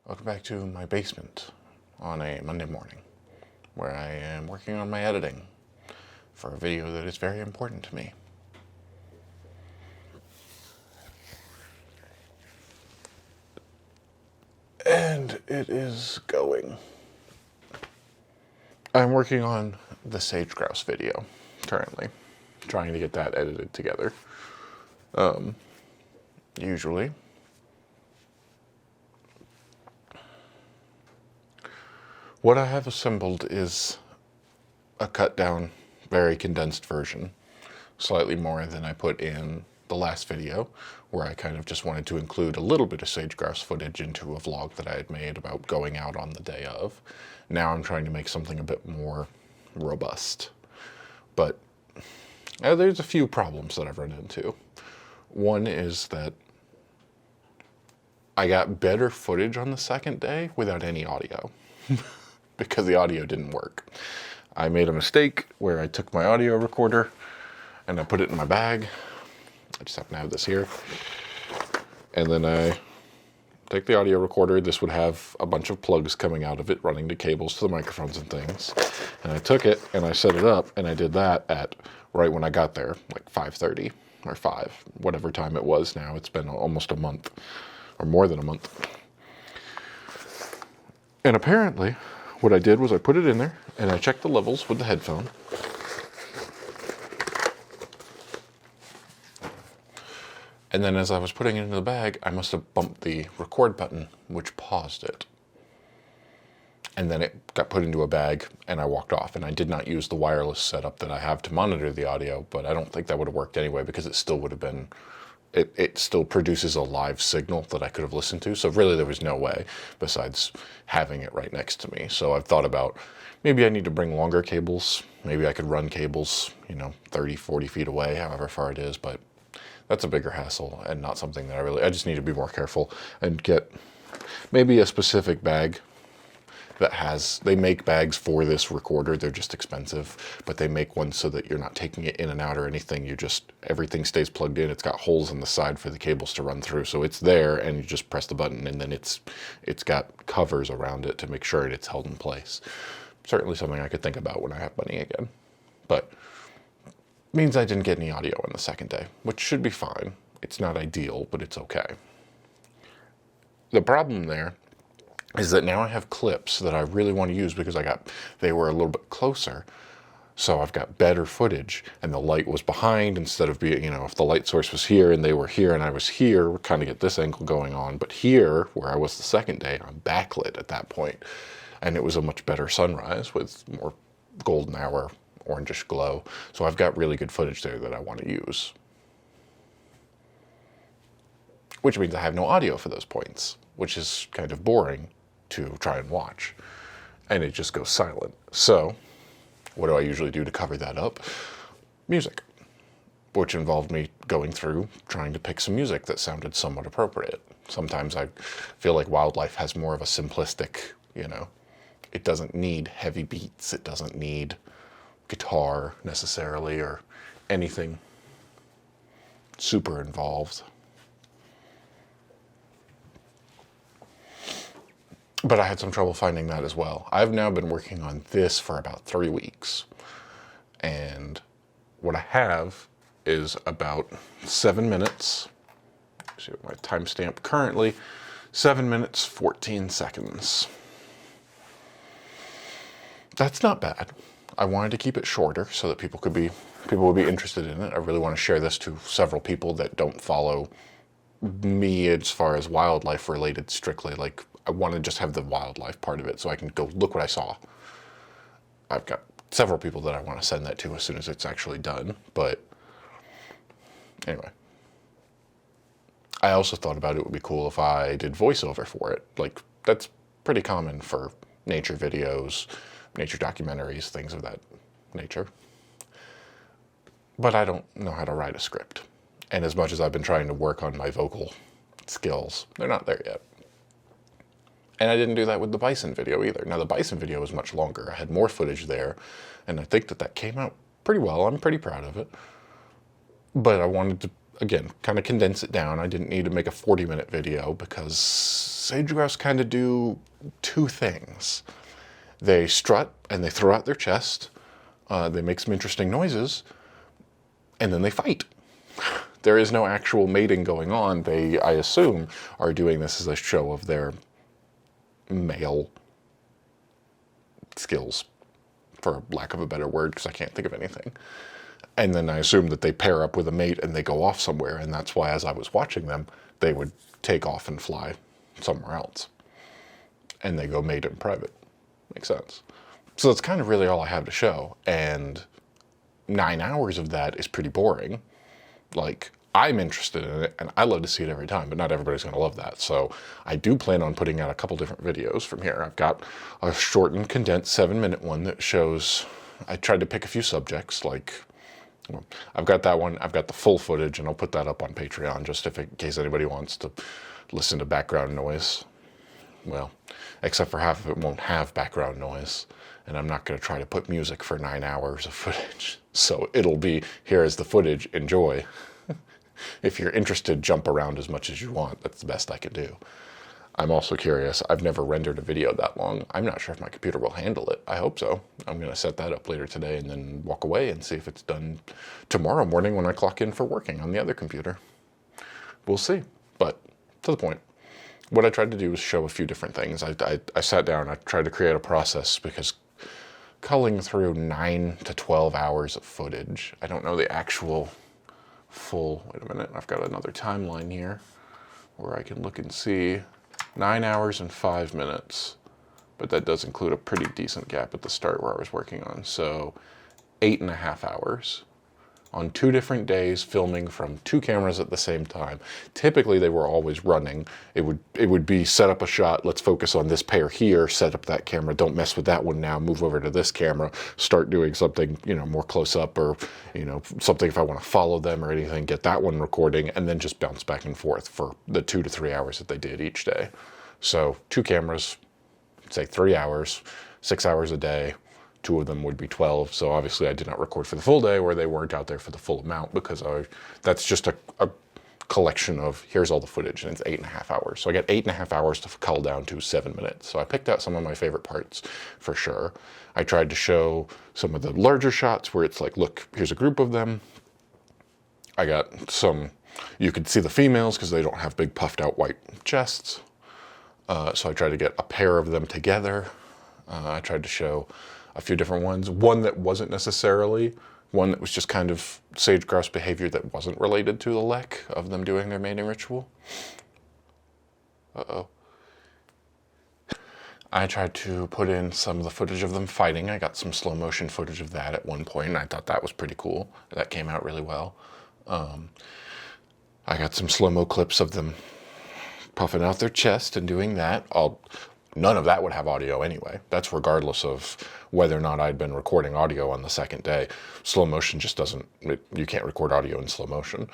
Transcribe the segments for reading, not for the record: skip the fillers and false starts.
Welcome back to my basement on a Monday morning, where I am working on my editing for a video that is very important to me. And it is going. I'm working on the Sage Grouse video currently, trying to get that edited together. Usually, what I have assembled is a cut down, very condensed version, slightly more than I put in the last video, where I kind of just wanted to include a little bit of Sage Grouse footage into a vlog that I had made about going out on the day of. Now I'm trying to make something a bit more robust. But there's a few problems that I've run into. One is that I got better footage on the second day without any audio, because the audio didn't work. I made a mistake where I took my audio recorder and I put it in my bag. I just happen to have this here. And then I take the audio recorder. This would have a bunch of plugs coming out of it, running to cables to the microphones and things. And I took it and I set it up, and I did that at right when I got there, like 5:30 or 5, whatever time it was now. It's been almost a month, or more than a month. And apparently, what I did was I put it in there and I checked the levels with the headphone. And then as I was putting it into the bag, I must have bumped the record button, which paused it. And then it got put into a bag and I walked off. And I did not use the wireless setup that I have to monitor the audio, but I don't think that would have worked anyway, because it still would have been, it still produces a live signal that I could have listened to. So really there was no way besides having it right next to me. So I've thought about, maybe I need to bring longer cables. Maybe I could run cables, 30, 40 feet away, however far it is, but that's a bigger hassle and not something that I just need to be more careful and get maybe a specific bag that they make bags for this recorder. They're just expensive, but they make ones so that you're not taking it in and out or anything. Everything stays plugged in. It's got holes in the side for the cables to run through. So it's there and you just press the button, and then it's got covers around it to make sure it's held in place. Certainly something I could think about when I have money again. But means I didn't get any audio on the second day, which should be fine. It's not ideal, but it's okay. The problem there is that now I have clips that I really want to use because they were a little bit closer. So I've got better footage, and the light was behind instead of being, if the light source was here and they were here and I was here, we kind of get this angle going on. But here, where I was the second day, I'm backlit at that point. And it was a much better sunrise with more golden hour, orangish glow. So I've got really good footage there that I want to use. Which means I have no audio for those points, which is kind of boring to try and watch. And it just goes silent. So what do I usually do to cover that up? Music, which involved me going through trying to pick some music that sounded somewhat appropriate. Sometimes I feel like Wildlife has more of a simplistic, it doesn't need heavy beats. It doesn't need guitar necessarily or anything super involved. But I had some trouble finding that as well. I've now been working on this for about 3 weeks. And what I have is about 7 minutes. See what my timestamp currently, 7 minutes, 14 seconds. That's not bad. I wanted to keep it shorter so that people would be interested in it. I really want to share this to several people that don't follow me as far as wildlife related strictly. Like, I want to just have the wildlife part of it so I can go look what I saw. I've got several people that I want to send that to as soon as it's actually done. But anyway, I also thought about it would be cool if I did voiceover for it. Like, that's pretty common for nature videos, nature documentaries, things of that nature. But I don't know how to write a script. And as much as I've been trying to work on my vocal skills, they're not there yet. And I didn't do that with the bison video either. Now, the bison video was much longer. I had more footage there, and I think that came out pretty well. I'm pretty proud of it. But again, kind of condense it down. I didn't need to make a 40-minute video because sage grouse kind of do two things. They strut and they throw out their chest. They make some interesting noises, and then they fight. There is no actual mating going on. They, I assume, are doing this as a show of their male skills, for lack of a better word, because I can't think of anything. And then I assume that they pair up with a mate and they go off somewhere, and that's why as I was watching them, they would take off and fly somewhere else. And they go mate in private. Makes sense. So that's kind of really all I have to show, and 9 hours of that is pretty boring. Like, I'm interested in it, and I love to see it every time, but not everybody's going to love that. So I do plan on putting out a couple different videos from here. I've got a shortened, condensed 7-minute one that shows, I tried to pick a few subjects, like, well, I've got that one, I've got the full footage, and I'll put that up on Patreon, just in case anybody wants to listen to background noise. Well, except for half of it won't have background noise, and I'm not going to try to put music for 9 hours of footage. So it'll be, here is the footage, enjoy. If you're interested, jump around as much as you want. That's the best I can do. I'm also curious. I've never rendered a video that long. I'm not sure if my computer will handle it. I hope so. I'm going to set that up later today and then walk away and see if it's done tomorrow morning when I clock in for working on the other computer. We'll see. But to the point, what I tried to do was show a few different things. I sat down, I tried to create a process, because culling through 9 to 12 hours of footage, I don't know the actual full, wait a minute, I've got another timeline here where I can look and see 9 hours and 5 minutes, but that does include a pretty decent gap at the start where I was working on. So 8.5 hours on 2 different days, filming from 2 cameras at the same time. Typically they were always running. It would be set up a shot, let's focus on this pair here, set up that camera, don't mess with that one now, move over to this camera, start doing something, you know, more close up, or, you know, something if I want to follow them or anything, get that one recording, and then just bounce back and forth for the 2 to 3 hours that they did each day. So 2 cameras, say 3 hours, 6 hours a day. 2 of them would be 12, so obviously I did not record for the full day, where they weren't out there for the full amount, because that's just a collection of, here's all the footage, and it's 8.5 hours. So I got 8.5 hours to cull down to 7 minutes. So I picked out some of my favorite parts, for sure. I tried to show some of the larger shots where it's like, look, here's a group of them. I got some, you could see the females because they don't have big puffed out white chests. So I tried to get a pair of them together. I tried to show a few different ones. One that wasn't necessarily, one that was just kind of sage grouse behavior that wasn't related to the lek of them doing their mating ritual. Uh-oh. I tried to put in some of the footage of them fighting. I got some slow motion footage of that at one point, and I thought that was pretty cool. That came out really well. I got some slow-mo clips of them puffing out their chest and doing that. None of that would have audio anyway. That's regardless of whether or not I'd been recording audio on the second day. Slow motion just doesn't, you can't record audio in slow motion.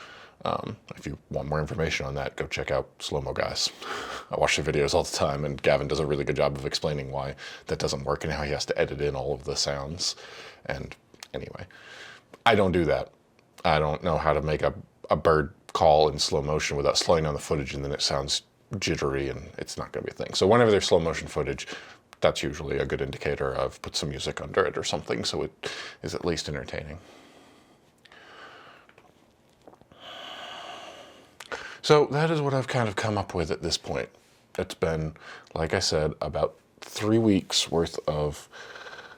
If you want more information on that, go check out Slow-Mo Guys. I watch the videos all the time, and Gavin does a really good job of explaining why that doesn't work and how he has to edit in all of the sounds. And anyway, I don't do that. I don't know how to make a bird call in slow motion without slowing down the footage, and then it sounds jittery, and it's not going to be a thing. So whenever there's slow motion footage, that's usually a good indicator of put some music under it or something, so it is at least entertaining. So that is what I've kind of come up with at this point. It's been, like I said, about 3 weeks worth of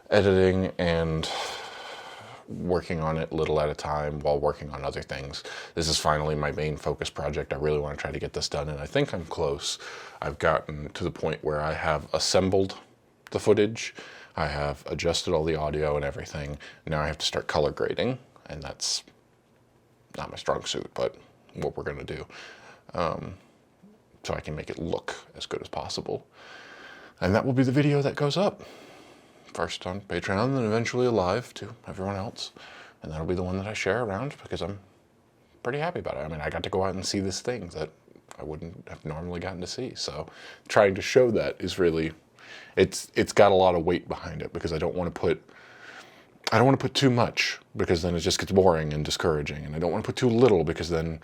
editing and working on it little at a time while working on other things. This is finally my main focus project. I really want to try to get this done, and I think I'm close. I've gotten to the point where I have assembled the footage. I have adjusted all the audio and everything. Now I have to start color grading, and that's not my strong suit, but what we're going to do. So I can make it look as good as possible. And that will be the video that goes up. First on Patreon, then eventually live to everyone else. And that'll be the one that I share around because I'm pretty happy about it. I mean, I got to go out and see these things that I wouldn't have normally gotten to see. So trying to show that is really, it's got a lot of weight behind it because I don't want to put, I don't want to put too much because then it just gets boring and discouraging, and I don't want to put too little because then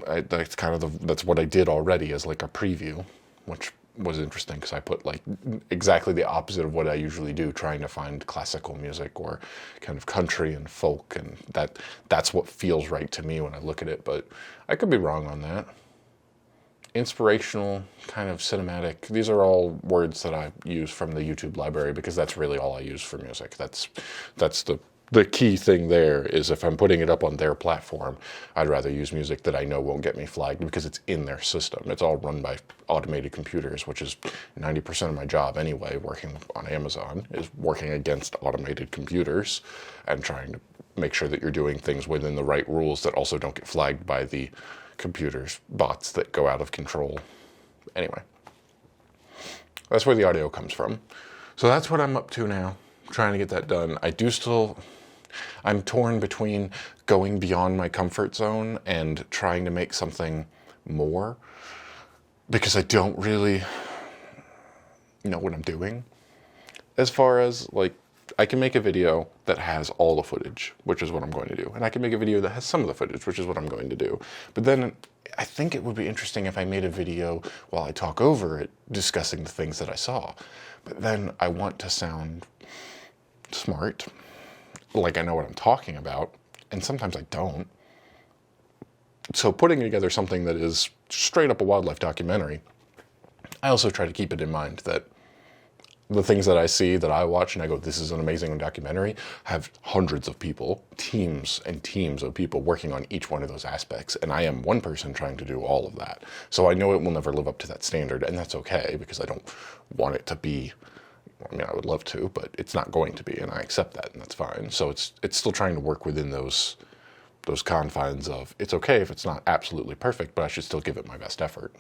that's kind of that's what I did already as like a preview, which was interesting because I put like exactly the opposite of what I usually do, trying to find classical music or kind of country and folk, and that's what feels right to me when I look at it, but I could be wrong on that. Inspirational, kind of cinematic, these are all words that I use from the YouTube library because that's really all I use for music. That's the key thing there is if I'm putting it up on their platform, I'd rather use music that I know won't get me flagged because it's in their system. It's all run by automated computers, which is 90% of my job anyway, working on Amazon, is working against automated computers and trying to make sure that you're doing things within the right rules that also don't get flagged by the computers, bots that go out of control. Anyway, that's where the audio comes from. So that's what I'm up to now, trying to get that done. I'm torn between going beyond my comfort zone and trying to make something more because I don't really know what I'm doing. As far as like, I can make a video that has all the footage, which is what I'm going to do. And I can make a video that has some of the footage, which is what I'm going to do. But then I think it would be interesting if I made a video while I talk over it, discussing the things that I saw. But then I want to sound smart, like I know what I'm talking about, and sometimes I don't. So putting together something that is straight up a wildlife documentary, I also try to keep it in mind that the things that I see, that I watch, and I go, this is an amazing documentary, have hundreds of people, teams and teams of people working on each one of those aspects. And I am one person trying to do all of that. So I know it will never live up to that standard, and that's okay, because I don't want it to be, I mean, I would love to, but it's not going to be, and I accept that, and that's fine. So it's still trying to work within those confines of, it's okay if it's not absolutely perfect, but I should still give it my best effort.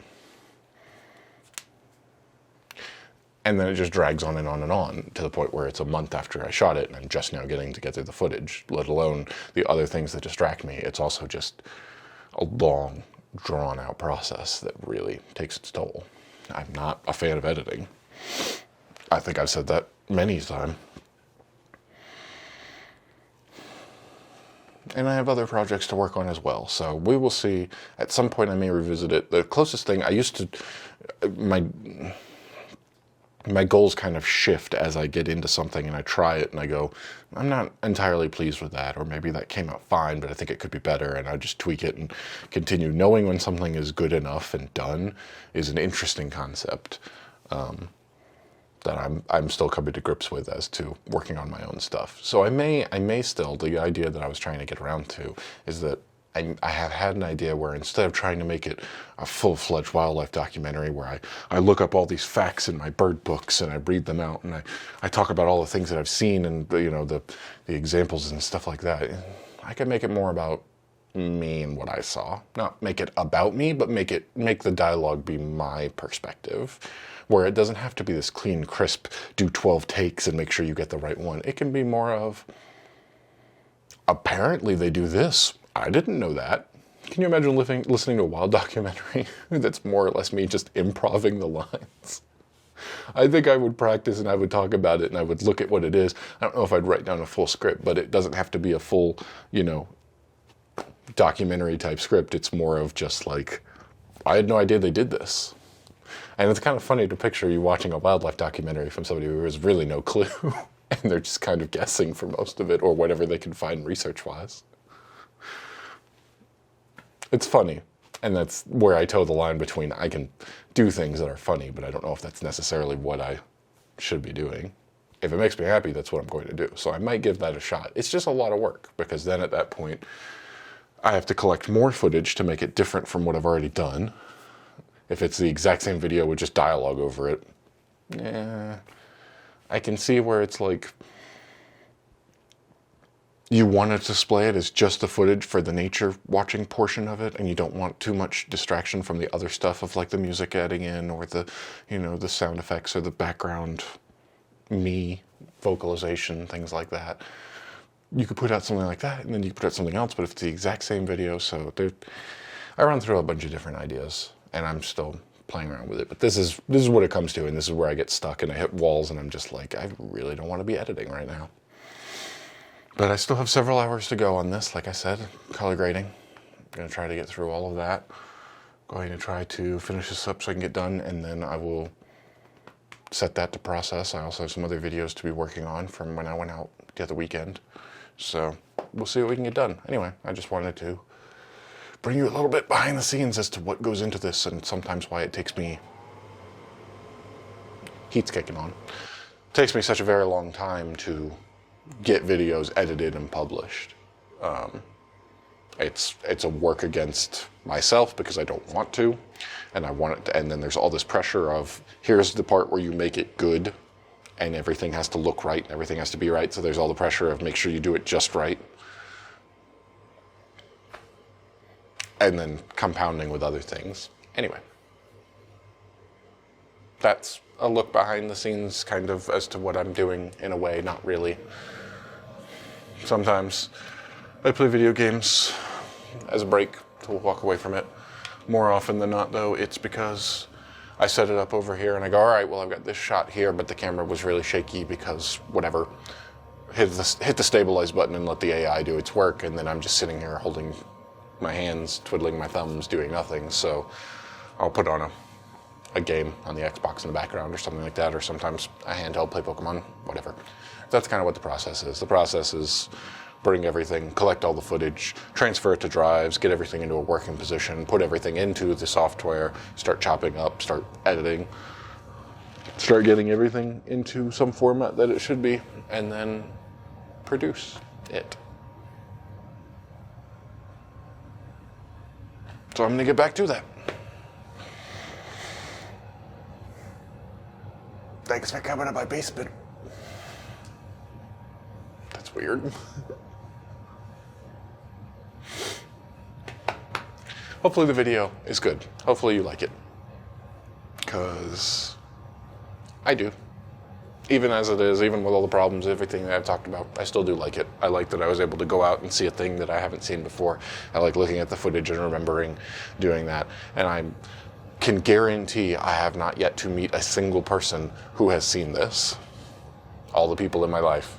And then it just drags on and on and on to the point where it's a month after I shot it and I'm just now getting together the footage, let alone the other things that distract me. It's also just a long, drawn out process that really takes its toll. I'm not a fan of editing. I think I've said that many times. And I have other projects to work on as well. So we will see. At some point I may revisit it. The closest thing I used to, my goals kind of shift as I get into something and I try it and I go, I'm not entirely pleased with that, or maybe that came out fine, but I think it could be better, and I just tweak it and continue. Knowing when something is good enough and done is an interesting concept that I'm still coming to grips with as to working on my own stuff. So I may still, the idea that I was trying to get around to is that I have had an idea where instead of trying to make it a full-fledged wildlife documentary where I look up all these facts in my bird books and I read them out and I talk about all the things that I've seen and the examples and stuff like that, I can make it more about me and what I saw. Not make it about me, but make the dialogue be my perspective, where it doesn't have to be this clean, crisp, do 12 takes and make sure you get the right one. It can be more of, apparently they do this. I didn't know that. Can you imagine listening to a wild documentary that's more or less me just improving the lines? I think I would practice and I would talk about it and I would look at what it is. I don't know if I'd write down a full script, but it doesn't have to be a full, documentary type script. It's more of just like, I had no idea they did this. And it's kind of funny to picture you watching a wildlife documentary from somebody who has really no clue and they're just kind of guessing for most of it or whatever they can find research-wise. It's funny, and that's where I toe the line between I can do things that are funny, but I don't know if that's necessarily what I should be doing. If it makes me happy, that's what I'm going to do. So I might give that a shot. It's just a lot of work, because then at that point, I have to collect more footage to make it different from what I've already done. If it's the exact same video with just dialogue over it, I can see where it's like, you want to display it as just the footage for the nature watching portion of it, and you don't want too much distraction from the other stuff of like the music adding in or the, the sound effects or the background vocalization, things like that. You could put out something like that, and then you could put out something else, but if it's the exact same video, so I run through a bunch of different ideas, and I'm still playing around with it, but this is what it comes to, and this is where I get stuck, and I hit walls, and I'm just like, I really don't want to be editing right now. But I still have several hours to go on this, like I said, color grading. I'm going to try to get through all of that. Going to try to finish this up so I can get done, and then I will set that to process. I also have some other videos to be working on from when I went out the other weekend. So we'll see what we can get done. Anyway, I just wanted to bring you a little bit behind the scenes as to what goes into this and sometimes why it takes me, heat's kicking on, it takes me such a very long time to get videos edited and published. It's a work against myself because I don't want to, and I want it to, and then there's all this pressure of, here's the part where you make it good, and everything has to look right, and everything has to be right, so there's all the pressure of make sure you do it just right. And then compounding with other things. Anyway. That's a look behind the scenes kind of as to what I'm doing in a way, not really. Sometimes I play video games as a break to walk away from it. More often than not, though, it's because I set it up over here and I go, all right, well, I've got this shot here, but the camera was really shaky because whatever. Hit the stabilize button and let the AI do its work, and then I'm just sitting here holding my hands, twiddling my thumbs, doing nothing. So I'll put on a game on the Xbox in the background or something like that, or sometimes a handheld, play Pokemon, whatever. That's kind of what the process is. The process is bring everything, collect all the footage, transfer it to drives, get everything into a working position, put everything into the software, start chopping up, start editing, start getting everything into some format that it should be, and then produce it. So I'm going to get back to that. Thanks for coming to my basement. That's weird. Hopefully the video is good. Hopefully you like it. Because I do. Even as it is, even with all the problems, everything that I've talked about, I still do like it. I like that I was able to go out and see a thing that I haven't seen before. I like looking at the footage and remembering doing that. And I can guarantee I have not yet to meet a single person who has seen this. All the people in my life.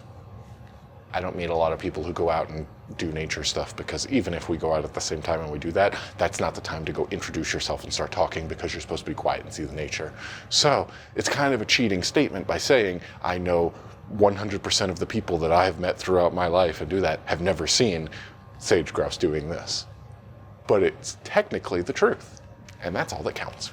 I don't meet a lot of people who go out and do nature stuff, because even if we go out at the same time and we do that, that's not the time to go introduce yourself and start talking, because you're supposed to be quiet and see the nature. So it's kind of a cheating statement by saying I know 100% of the people that I've met throughout my life and do that have never seen Sage Grouse doing this. But it's technically the truth, and that's all that counts.